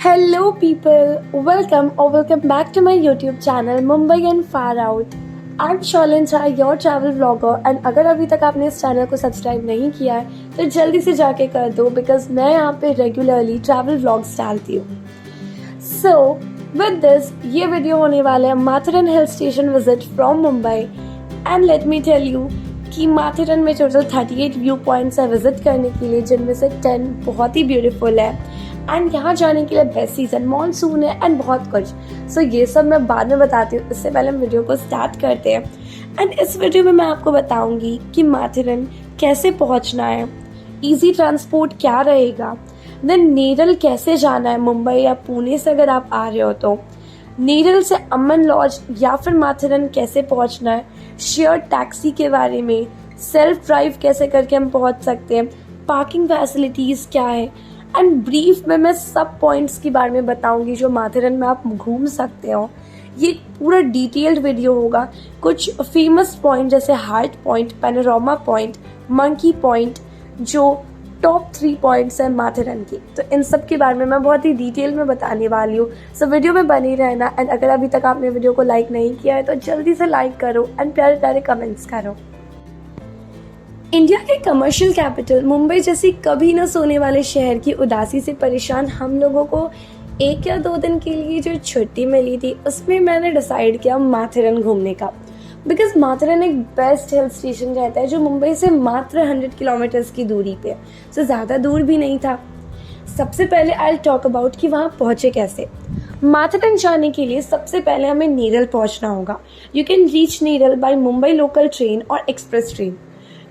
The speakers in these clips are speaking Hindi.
Hello, people. Welcome back to my YouTube channel Mumbai and Far Out. I'm Sholin Chai, your travel vlogger. And अगर अभी तक आपने इस चैनल को सब्सक्राइब नहीं किया है तो जल्दी से जाके कर दो बिकॉज मैं यहाँ पे रेगुलरली ट्रैवल व्लॉग्स डालती हूँ. सो विद दिस ये वीडियो होने वाला है Matheran hill station visit from Mumbai. And let me tell you कि माथेरन में टोटल 38 व्यू पॉइंट्स है विजिट करने के लिए, जिनमें से 10 बहुत ही ब्यूटीफुल है. एंड यहाँ जाने के लिए बेस्ट सीजन मानसून है एंड बहुत कुछ. सो ये सब मैं बाद में बताती हूँ. इससे पहले हम वीडियो को स्टार्ट करते हैं. एंड इस वीडियो में मैं आपको बताऊंगी कि माथेरन कैसे पहुँचना है, ईजी ट्रांसपोर्ट क्या रहेगा, देन नेरल कैसे जाना है मुंबई या पुणे से अगर आप आ रहे हो तो, नेरल से अमन लॉज या फिर माथेरन कैसे पहुंचना है, शेयर टैक्सी के बारे में, सेल्फ ड्राइव कैसे करके हम पहुंच सकते हैं, पार्किंग फैसिलिटीज़ क्या है. एंड ब्रीफ में मैं सब पॉइंट्स के बारे में बताऊंगी जो माथेरन में आप घूम सकते हो. ये पूरा डिटेल्ड वीडियो होगा. कुछ फेमस पॉइंट जैसे heart point, panorama point, monkey point जो टॉप 3 पॉइंट्स हैं माथेरन की, तो इन सब के बारे में मैं बहुत ही डिटेल में बताने वाली हूँ. सो वीडियो में बनी रहना. एंड अगर अभी तक आपने वीडियो को लाइक नहीं किया है तो जल्दी से लाइक करो एंड प्यारे प्यारे कमेंट्स करो. इंडिया के कमर्शियल कैपिटल मुंबई जैसी कभी न सोने वाले शहर की उदासी से परेशान हम लोगों को 1 या 2 दिन के लिए जो छुट्टी मिली थी उसमें मैंने डिसाइड किया माथेरन घूमने का. बिकॉज माथेरन एक बेस्ट हिल स्टेशन रहता है जो मुंबई से मात्र 100 किलोमीटर्स की दूरी पे है. सो ज़्यादा दूर भी नहीं था. सबसे पहले आई विल टॉक अबाउट कि वहाँ पहुँचे कैसे. माथेरन जाने के लिए सबसे पहले हमें नेरल पहुँचना होगा. You can reach Neral by Mumbai local train और express train.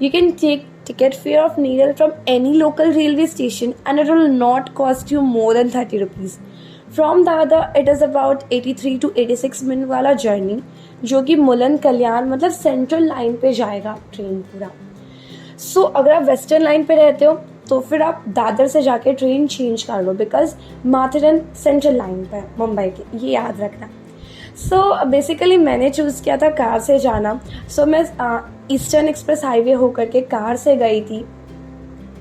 You can take ticket fare of Neral from any local railway station and it will not cost you more than 30 rupees. From Dadar, it is about 83 to 86 minute वाला जर्नी जो कि मुलन कल्याण मतलब सेंट्रल लाइन पे जाएगा ट्रेन पूरा. सो अगर आप वेस्टर्न लाइन पे रहते हो तो फिर आप दादर से जाके ट्रेन चेंज कर लो बिकॉज माथेरन सेंट्रल लाइन पे है मुंबई के, ये याद रखना. सो बेसिकली मैंने चूज़ किया था कार से जाना. सो मैं ईस्टर्न एक्सप्रेस हाईवे होकर के कार से गई थी.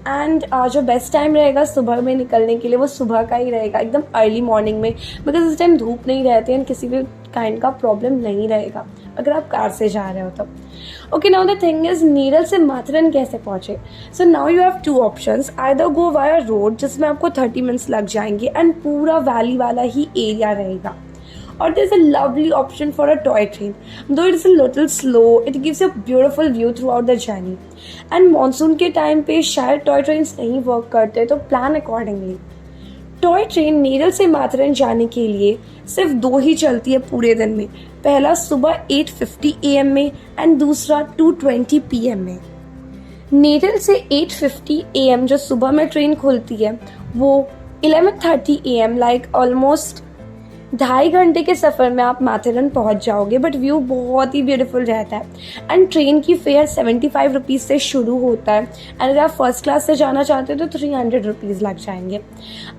एंड जो बेस्ट टाइम रहेगा सुबह में निकलने के लिए वो सुबह का ही रहेगा, एकदम अर्ली मॉर्निंग में, बिकॉज इस टाइम धूप नहीं रहती है एंड किसी भी काइंड का प्रॉब्लम नहीं रहेगा अगर आप कार से जा रहे हो तो. Okay, now the thing is Neral से माथेरन कैसे पहुँचे. So now you have 2 options. Either go via road जिसमें आपको 30 मिनट्स लग जाएंगे एंड पूरा वैली वाला ही एरिया रहेगा, or there's a lovely option for a toy train. Though it's a little slow, it gives you a beautiful view throughout the journey. And monsoon के टाइम पे शायद टॉय ट्रेन्स नहीं वर्क करते तो plan accordingly. Toy train Neral से माथेरन जाने के लिए सिर्फ 2 ही चलती है पूरे दिन में. पहला सुबह 8:50 AM में एंड दूसरा 2:20 PM में. नेरल से 8:50 AM जो सुबह में ट्रेन खुलती है वो 11:30 AM लाइक ऑलमोस्ट 2.5 घंटे के सफ़र में आप माथेरन पहुंच जाओगे. बट व्यू बहुत ही ब्यूटीफुल रहता है. एंड ट्रेन की फेयर 75 रुपीज़ से शुरू होता है एंड अगर आप फर्स्ट क्लास से जाना चाहते हो तो 300 रुपीज़ लग जाएंगे.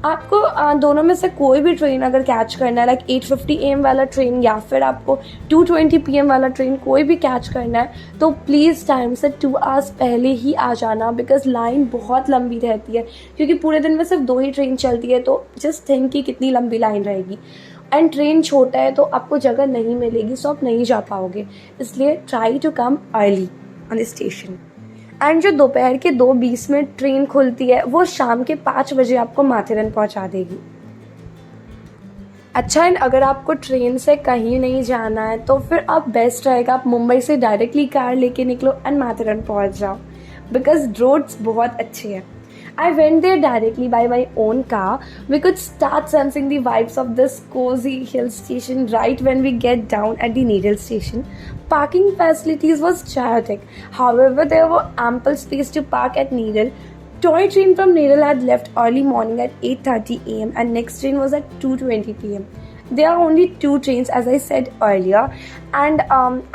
आपको दोनों में से कोई भी ट्रेन अगर कैच करना है लाइक 8:50 AM वाला ट्रेन या फिर आपको 2:20 PM वाला ट्रेन कोई भी कैच करना है तो प्लीज़ टाइम से 2 आवर्स पहले ही आ जाना बिकॉज लाइन बहुत लंबी रहती है क्योंकि पूरे दिन में सिर्फ 2 ही ट्रेन चलती है. तो जस्ट थिंक कि कितनी लंबी लाइन रहेगी. एंड ट्रेन छोटा है तो आपको जगह नहीं मिलेगी, सो आप नहीं जा पाओगे. इसलिए try to come early on the station. And जो दोपहर के 2:20 में ट्रेन खुलती है वो शाम के 5 बजे आपको माथेरन पहुंचा देगी. अच्छा, एंड अगर आपको ट्रेन से कहीं नहीं जाना है तो फिर आप बेस्ट रहेगा आप मुंबई से डायरेक्टली कार लेके निकलो एंड माथेरन पहुंच जाओ बिकॉज रोड्स बहुत अच्छे हैं. I went there directly by my own car. We could start sensing the vibes of this cozy hill station right when we get down at the Neral station. Parking facilities was chaotic. However, there were ample space to park at Neral. Toy train from Neral had left early morning at 8:30 AM and next train was at 2:20 PM. There are only 2 trains as I said earlier and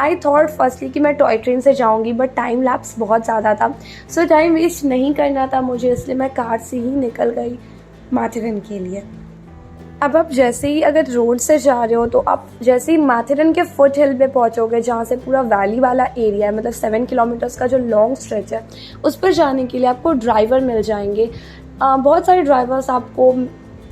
I thought firstly कि मैं टॉय ट्रेन से जाऊंगी बट टाइम लैप्स बहुत ज़्यादा था. सो टाइम वेस्ट नहीं करना था मुझे, इसलिए मैं कार से ही निकल गई माथेरन के लिए. अब आप जैसे ही अगर रोड से जा रहे हो तो आप जैसे ही माथेरन के फुट हिल पे पहुंचोगे जहाँ से पूरा वैली वाला एरिया है, मतलब 7 किलोमीटर्स का जो लॉन्ग स्ट्रेच है, उस पर जाने के लिए आपको ड्राइवर मिल जाएंगे. बहुत सारे ड्राइवर्स आपको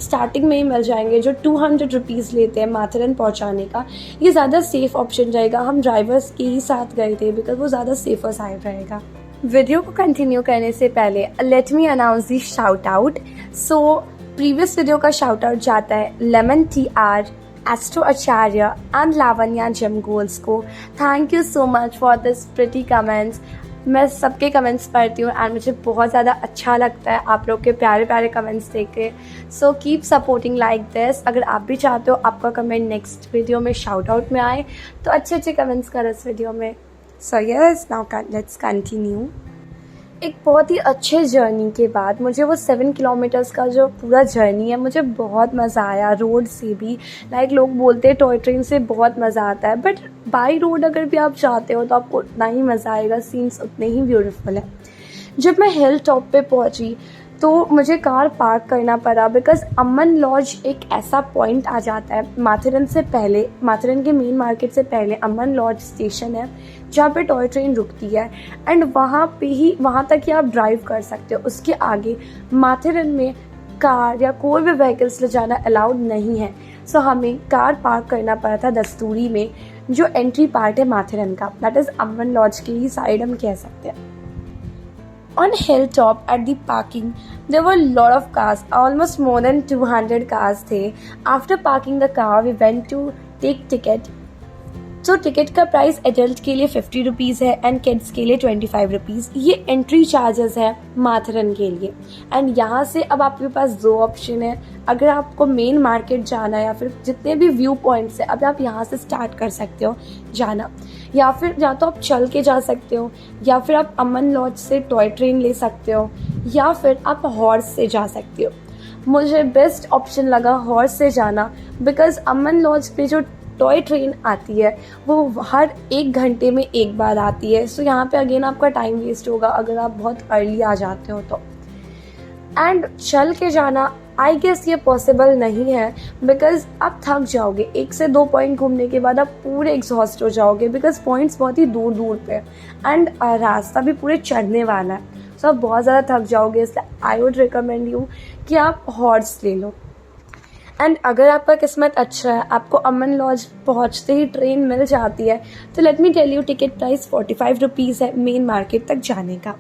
स्टार्टिंग में ही मिल जाएंगे जो 200 रुपीज़ लेते हैं माथेरन पहुंचाने का, ये ज़्यादा सेफ़ ऑप्शन रहेगा। हम ड्राइवर्स के ही साथ गए थे बिकॉज वो ज़्यादा सेफर साइड रहेगा। वीडियो को कंटिन्यू करने से पहले let me announce the shout out. So previous video का शाउट आउट जाता है lemon TR, astro Acharya and Lavanya gym goals को। Thank you so much for this pretty comments. मैं सबके कमेंट्स पढ़ती हूँ एंड मुझे बहुत ज़्यादा अच्छा लगता है आप लोग के प्यारे प्यारे कमेंट्स देख के। So keep supporting like this. अगर आप भी चाहते हो आपका कमेंट नेक्स्ट वीडियो में शाउट आउट में आए तो अच्छे अच्छे कमेंट्स करो इस वीडियो में। So yes, now let's continue. एक बहुत ही अच्छे जर्नी के बाद मुझे वो 7 किलोमीटर्स का जो पूरा जर्नी है मुझे बहुत मज़ा आया। रोड से भी लोग बोलते हैं टॉय ट्रेन से बहुत मज़ा आता है, बट बाई रोड अगर भी आप जाते हो तो आपको उतना ही मज़ा आएगा, सीन्स उतने ही ब्यूटीफुल है। जब मैं हिल टॉप पे पहुंची तो मुझे कार पार्क करना पड़ा बिकॉज अमन लॉज एक ऐसा पॉइंट आ जाता है माथेरन से पहले, माथेरन के मेन मार्केट से पहले अमन लॉज स्टेशन है जहाँ पे टॉय ट्रेन रुकती है एंड वहाँ तक ही आप ड्राइव कर सकते हो। उसके आगे माथेरन में कार या कोई भी व्हीकल्स ले जाना अलाउड नहीं है। सो हमें कार पार्क करना पड़ा था दस्तूरी में, जो एंट्री पार्ट है माथेरन का, दैट इज़ अमन लॉज की ही साइड हम कह सकते हैं। On hilltop at the parking, there were a lot of cars, almost more than 200 cars थे। After parking the car, we went to take ticket। तो टिकट का प्राइस एडल्ट के लिए 50 रुपीज़ है एंड किड्स के लिए 25 रुपीज़। ये एंट्री चार्जेस है माथेरन के लिए। एंड यहाँ से अब आपके पास दो ऑप्शन है, अगर आपको मेन मार्केट जाना है या फिर जितने भी व्यू पॉइंट्स है अब आप यहाँ से स्टार्ट कर सकते हो जाना, या फिर या तो आप चल के जा सकते हो या फिर आप अमन लॉज से टॉय ट्रेन ले सकते हो या फिर आप हॉर्स से जा सकते हो। मुझे बेस्ट ऑप्शन लगा हॉर्स से जाना बिकॉज अमन लॉज पे जो टॉय ट्रेन आती है वो हर 1 घंटे में एक बार आती है। सो यहाँ पे अगेन आपका टाइम वेस्ट होगा अगर आप बहुत अर्ली आ जाते हो तो। एंड चल के जाना आई गेस ये पॉसिबल नहीं है बिकॉज आप थक जाओगे। 1 से 2 पॉइंट घूमने के बाद आप पूरे एग्जॉस्ट हो जाओगे बिकॉज पॉइंट्स बहुत ही दूर दूर पे एंड रास्ता भी पूरे चढ़ने वाला है। सो आप बहुत ज़्यादा थक जाओगे, इसलिए आई वुड रिकमेंड यू कि आप हॉर्स ले लो। एंड अगर आपका किस्मत अच्छा है, आपको अमन लॉज पहुंचते ही ट्रेन मिल जाती है, तो let me tell you ticket price 45 rupees है मेन मार्केट तक जाने का।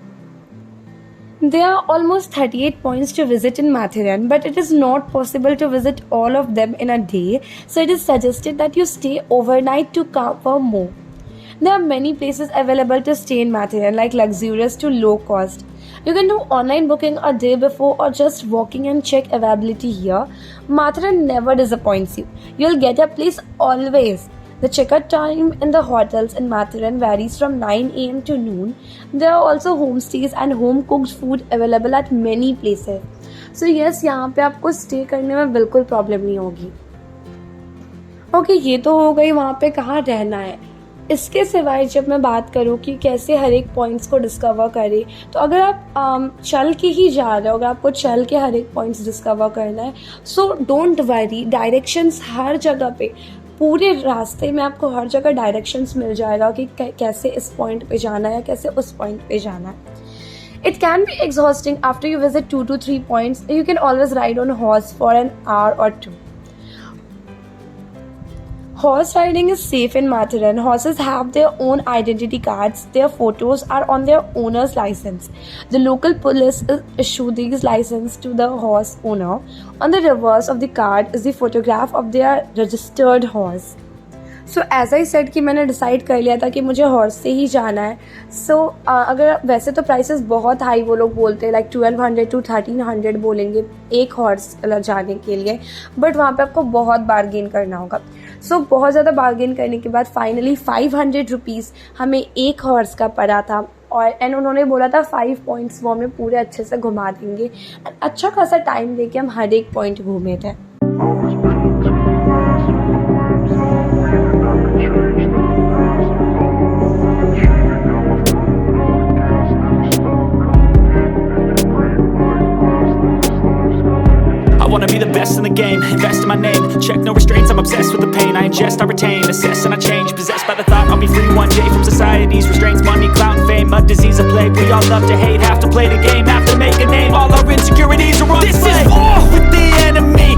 There are almost 38 points to visit in Mathiran, but it is not possible to visit all of them in a day, so it is suggested that you stay overnight to cover more. There are many places available to stay in Mathiran, like luxurious to low cost. You can do online booking a day before or just walking and check availability here. Mathiran never disappoints you. You'll get a place always. The checkout time in the hotels in Mathiran varies from 9 AM to noon. There are also homestays and home cooked food available at many places. So yes, यहाँ पे आपको स्टे करने में बिल्कुल प्रॉब्लम नहीं होगी। ओके, ये तो हो गई वहाँ पे कहाँ रहना है। इसके सिवाय जब मैं बात करूँ कि कैसे हर एक पॉइंट्स को डिस्कवर करें, तो अगर आप चल के ही जा रहे हो, अगर आपको चल के हर एक पॉइंट्स डिस्कवर करना है, सो डोंट वरी, डायरेक्शंस हर जगह पे, पूरे रास्ते में आपको हर जगह डायरेक्शंस मिल जाएगा कि कैसे इस पॉइंट पे जाना है, कैसे उस पॉइंट पे जाना है। It can be exhausting after you visit 2 to 3 points. You can always ride on horse for an hour or 2. Horse riding is safe in Mathiran. Horses have their own identity cards. Their photos are on their owner's license. The local police issue these licenses to the horse owner. On the reverse of the card is the photograph of their registered horse. So as I said कि मैंने डिसाइड कर लिया था कि मुझे हॉर्स से ही जाना है। सो अगर वैसे तो प्राइसेस बहुत हाई वो लोग बोलते हैं, लाइक 1200 to 1300 बोलेंगे एक हॉर्स जाने के लिए, बट वहाँ पे आपको बहुत बार्गेन करना होगा। सो बहुत ज़्यादा बार्गेन करने के बाद फाइनली 500 रुपीज़ हमें एक हॉर्स का पड़ा था। और एंड उन्होंने बोला था 5 पॉइंट्स वो हमें पूरे अच्छे से घुमा देंगे एंड अच्छा खासा टाइम देके हम हर एक पॉइंट घूमे थे। I wanna be the best in the game, invest in my name, check no restraints, I'm obsessed with the pain, I ingest, I retain, assess and I change, possessed by the thought I'll be free one day from society's restraints, money, clout and fame, a disease, a plague, we all love to hate, have to play the game, have to make a name, all our insecurities are on display. This is war with the enemy,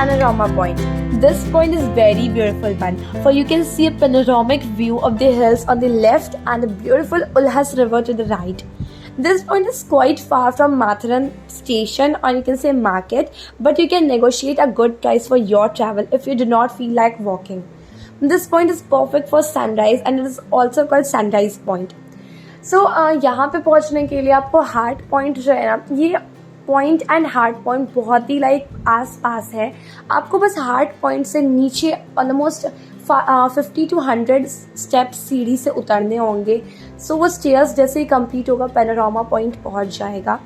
panorama point. This point is very beautiful one, for you can see a panoramic view of the hills on the left and the beautiful Ulhas river to the right. This point is quite far from Matharan station, or you can say market, but you can negotiate a good price for your travel if you do not feel like walking. This point is perfect for sunrise and it is also called sunrise point. सो यहाँ पे पहुँचने के लिए आपको हार्ट पॉइंट जो है ना, ये पॉइंट एंड हार्ट पॉइंट बहुत ही लाइक आस पास है. आपको बस हार्ट पॉइंट से नीचे ऑलमोस्ट 50 to 100 स्टेप्स सीढ़ी से उतरने होंगे. सो वो स्टेयर्स जैसे ही कंप्लीट होगा पैनोरामा पॉइंट पहुँच जाएगा.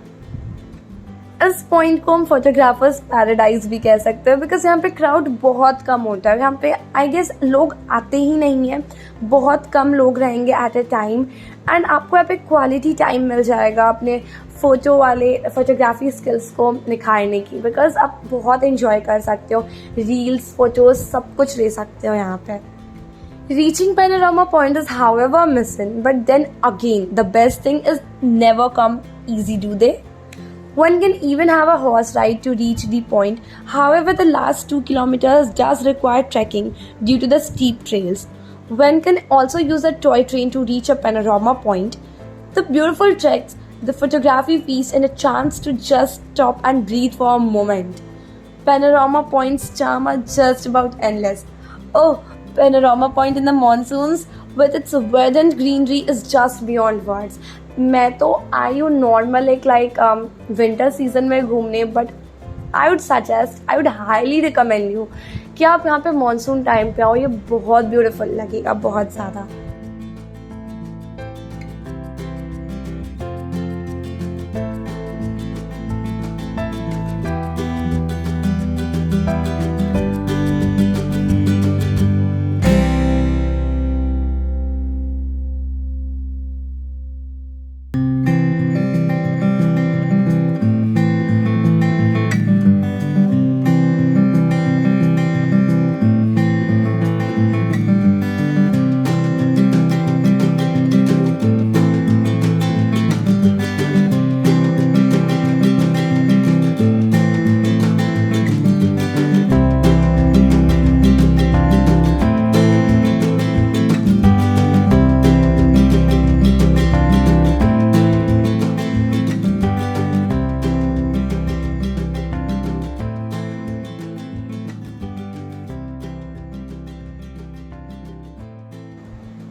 इस पॉइंट को हम फोटोग्राफर्स पैराडाइज भी कह सकते हैं, बिकॉज यहाँ पे क्राउड बहुत कम होता है. यहाँ पे आई गेस लोग आते ही नहीं हैं, बहुत कम लोग रहेंगे एट ए टाइम. एंड आपको यहाँ पे क्वालिटी टाइम मिल जाएगा अपने फोटोग्राफी स्किल्स को निखारने की, बिकॉज आप बहुत इंजॉय कर सकते हो, रील्स फोटोज सब कुछ ले सकते हो यहाँ पे. Reaching panorama point is however missing, but then again the best thing is never come easy, do they? One can even have a horse ride to reach the point. However, the last 2 kilometers does require trekking due to the steep trails. One can also use a toy train to reach a panorama point. The beautiful treks, the photography piece, and a chance to just stop and breathe for a moment. Panorama point's charm are just about endless. Oh, panorama point in the monsoons with its verdant greenery is just beyond words. मैं तो आई हूँ नॉर्मल एक लाइक विंटर सीजन में घूमने, but I would highly recommend you कि आप यहाँ पे मानसून टाइम पे आओ. ये बहुत ब्यूटीफुल लगेगा, बहुत ज़्यादा.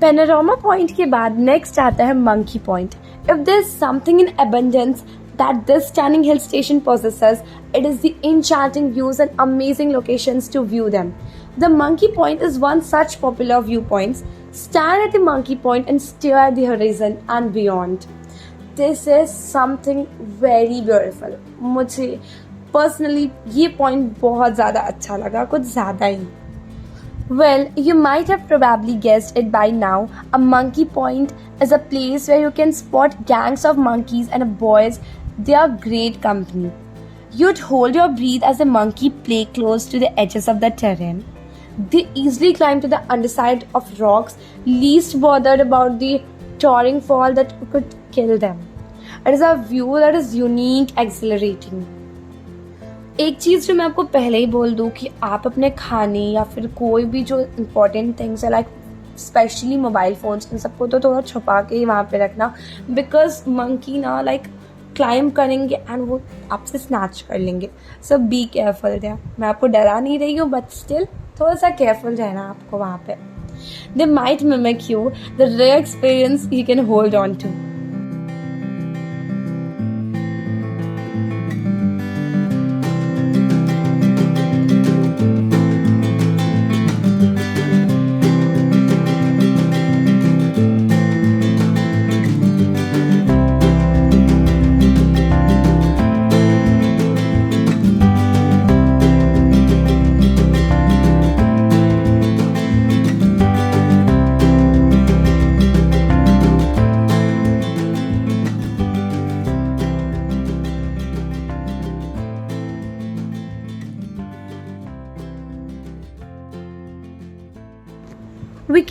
Panorama point के बाद next आता है monkey point. If there's something in abundance that this stunning hill station possesses, it is the enchanting views and amazing locations to view them. The monkey point is one such popular viewpoint. Stand at the monkey point and stare at the horizon and beyond. This is something very beautiful. मुझे personally ये point बहुत ज़्यादा अच्छा लगा, कुछ ज़्यादा ही. Well, you might have probably guessed it by now. A monkey point is a place where you can spot gangs of monkeys and boys. They are great company. You'd hold your breath as the monkey play close to the edges of the terrain. They easily climb to the underside of rocks, least bothered about the towering fall that could kill them. It is a view that is unique, exhilarating. एक चीज़ जो मैं आपको पहले ही बोल दूँ कि आप अपने खाने या फिर कोई भी जो इम्पोर्टेंट थिंग्स है लाइक स्पेशली मोबाइल फ़ोन्स, इन सबको तो थोड़ा छुपा के ही वहाँ पे रखना, बिकॉज मंकी ना लाइक क्लाइंब करेंगे एंड वो आपसे स्नैच कर लेंगे. सो बी केयरफुल देयर. मैं आपको डरा नहीं रही हूँ, बट स्टिल थोड़ा सा केयरफुल रहना आपको वहाँ पे. They might mimic you the rare experience you can hold on to.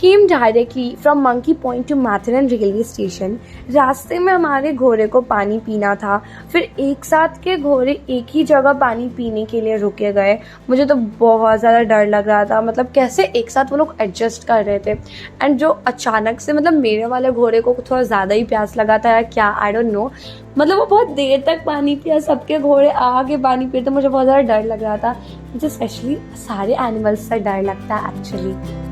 Came directly from Monkey Point to Matheran railway station. रास्ते में हमारे घोड़े को पानी पीना था, फिर एक साथ के घोड़े एक ही जगह पानी पीने के लिए रुके गए। मुझे तो बहुत ज़्यादा डर लग रहा था, मतलब कैसे एक साथ वो लोग एडजस्ट कर रहे थे। एंड जो अचानक से मतलब मेरे वाले घोड़े को थोड़ा ज़्यादा ही प्यास लगा था या क्या, आई डोंट नो, मतलब वो बहुत देर तक पानी पिया। सबके घोड़े आके पानी पिए, तो मुझे बहुत ज़्यादा डर लग रहा था। मुझे स्पेशली सारे एनिमल्स से डर लगता है एक्चुअली।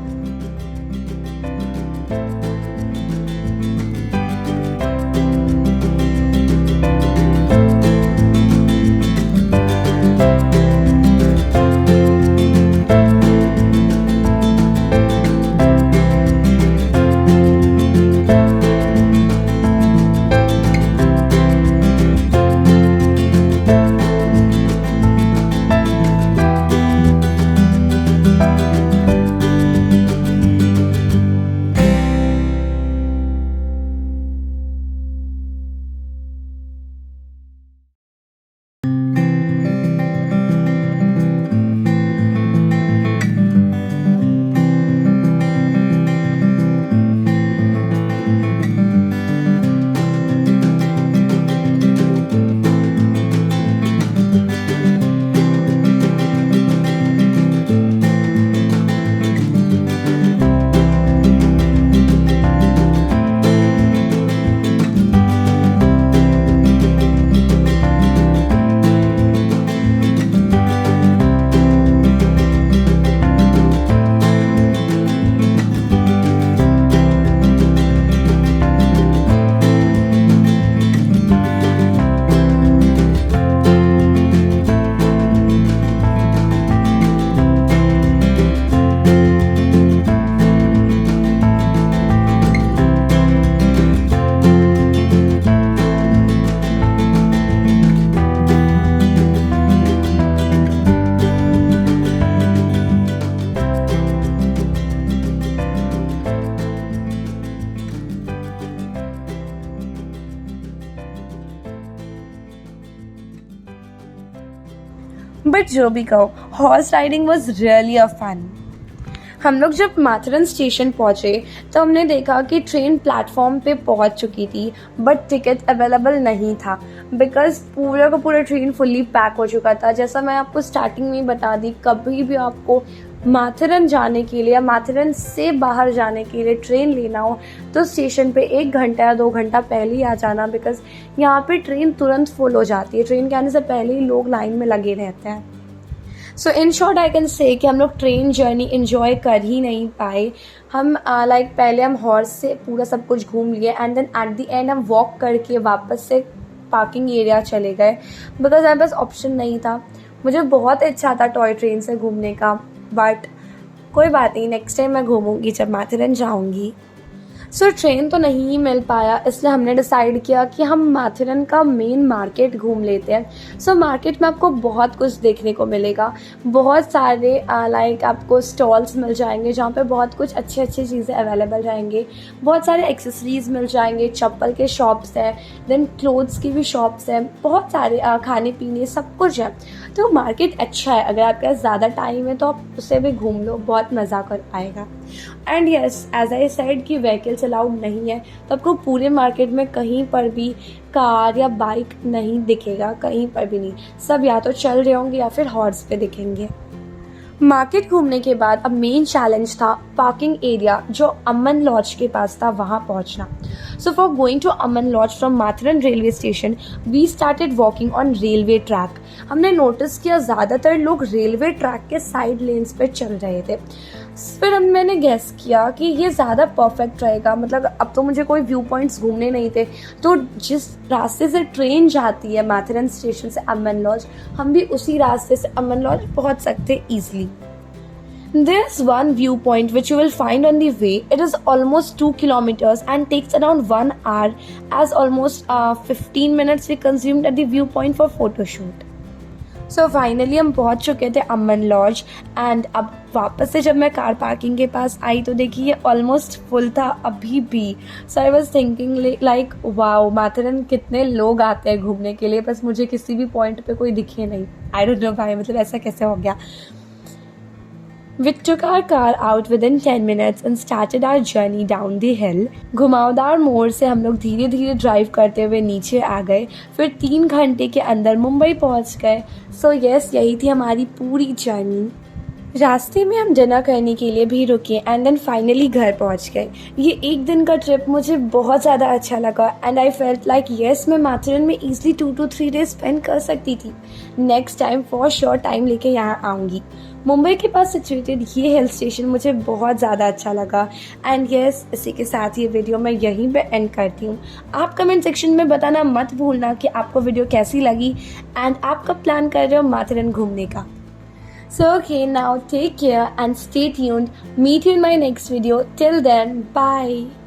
बट जो भी कहो, horse riding was really a fun. हम लोग जब माथेरन स्टेशन पहुँचे तो हमने देखा कि ट्रेन प्लेटफॉर्म पे पहुँच चुकी थी, बट टिकट अवेलेबल नहीं था बिकॉज पूरा का पूरा ट्रेन फुल्ली पैक हो चुका था। जैसा मैं आपको स्टार्टिंग में ही बता दी, कभी भी आपको माथेरन जाने के लिए या माथेरन से बाहर जाने के लिए ट्रेन लेना हो तो स्टेशन पे 1 घंटा या 2 घंटा पहले ही आ जाना, बिकॉज यहाँ पे ट्रेन तुरंत फुल हो जाती है। ट्रेन के आने से पहले ही लोग लाइन में लगे रहते हैं। सो in short I can say कि हम लोग ट्रेन जर्नी इन्जॉय कर ही नहीं पाए। हम पहले हम हॉर्स से पूरा सब कुछ घूम लिए and then at the end हम वॉक करके वापस से पार्किंग एरिया चले गए बिकॉज हमारे पास ऑप्शन नहीं था। मुझे बहुत इच्छा था टॉय ट्रेन से घूमने का, बट कोई बात नहीं, नेक्स्ट टाइम मैं घूमूंगी जब माथेरन जाऊंगी। सो ट्रेन तो नहीं मिल पाया, इसलिए हमने डिसाइड किया कि हम माथेरन का मेन मार्केट घूम लेते हैं। सो मार्केट में आपको बहुत कुछ देखने को मिलेगा, बहुत सारे आपको स्टॉल्स मिल जाएंगे जहाँ पे बहुत कुछ अच्छी अच्छी चीज़ें अवेलेबल रहेंगे। बहुत सारे एक्सेसरीज मिल जाएंगे, चप्पल के शॉप्स हैं, देन क्लोथ्स की भी शॉप्स हैं, बहुत सारे खाने पीने सब कुछ है। तो मार्केट अच्छा है, अगर आपके पास ज़्यादा टाइम है तो आप उसे भी घूम लो, बहुत मज़ा कर पाएगा। And yes, as I said कि व्हीकल्स अलाउड नहीं है, तो आपको पूरे मार्केट में कहीं पर भी कार या बाइक नहीं दिखेगा, कहीं पर भी नहीं। सब या तो चल रहे होंगे या फिर हॉर्स पे दिखेंगे। मार्केट घूमने के बाद अब मेन चैलेंज था पार्किंग एरिया जो अमन लॉज के पास था, वहाँ पहुँचना। So for going to Aman lodge from Matheran railway station we started walking on railway track. हमने नोटिस किया ज़्यादातर लोग रेलवे ट्रैक के साइड लेन्स पे चल रहे थे। फिर मैंने गेस किया कि ये ज़्यादा परफेक्ट रहेगा, मतलब अब तो मुझे कोई व्यू पॉइंट्स घूमने नहीं थे, तो जिस रास्ते से ट्रेन जाती है माथेरन स्टेशन से अमन लॉज, हम भी उसी रास्ते से अमन लॉज पहुंच सकते easily. There's one viewpoint which you will find on the way. It is almost 2 kilometers and takes around 1 hour, as almost 15 minutes we consumed at the viewpoint for photo shoot. So finally हम पहुंच चुके थे अमन लॉज एंड अब वापस से जब मैं कार पार्किंग के पास आई तो देखिए ये ऑलमोस्ट फुल था अभी भी। So I was thinking like wow, Matheran कितने लोग आते हैं घूमने के लिए, बस मुझे किसी भी पॉइंट पे कोई दिखे नहीं। आई डोंट नो भाई, मतलब ऐसा कैसे हो गया। We took our car out within 10 minutes and started our journey down the hill. घुमावदार मोड़ से हम लोग धीरे धीरे ड्राइव करते हुए नीचे आ गए, फिर 3 घंटे के अंदर मुंबई पहुंच गए. सो यस, यही थी हमारी पूरी जर्नी. रास्ते में हम डिनर करने के लिए भी रुके एंड देन फाइनली घर पहुंच गए. ये एक दिन का ट्रिप मुझे बहुत ज़्यादा अच्छा लगा and I felt like yes, मैं माथेरन में ईजिली 2 to 3 डेज स्पेंड कर सकती थी. Next time for sure time लेके यहाँ आऊँगी. मुंबई के पास सिचुएटेड ये हिल स्टेशन मुझे बहुत ज़्यादा अच्छा लगा. एंड यस, इसी के साथ ये वीडियो मैं यहीं पे एंड करती हूँ. आप कमेंट सेक्शन में बताना मत भूलना कि आपको वीडियो कैसी लगी एंड आप कब प्लान कर रहे हो माथेरन घूमने का. So okay, now take care and stay tuned. Meet you in my next video. Till then, bye.